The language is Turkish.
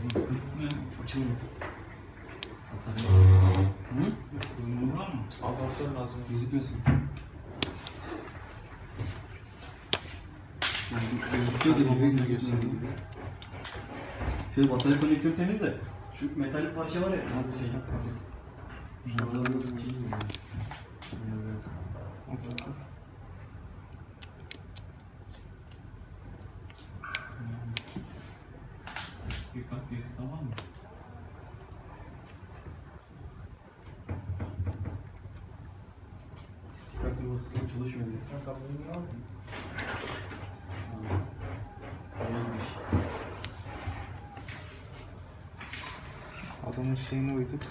Sıkıntısı ne? Açılmıyor. Hı? Sorunun var mı? Adaptör lazım. Gözükmüyorsun. Yani gözüküyor gibi Gözükmüyor gözükmüyor gibi. Şöyle batarya konektörü temiz de şu metal parça var ya nasıl şey parçası. Şunlardan nasıl şey mi? Bir kat gerisi tamam mı? İstikrar tubası çalışmıyor diye. Neymiş? Adamın şeyine uyduk.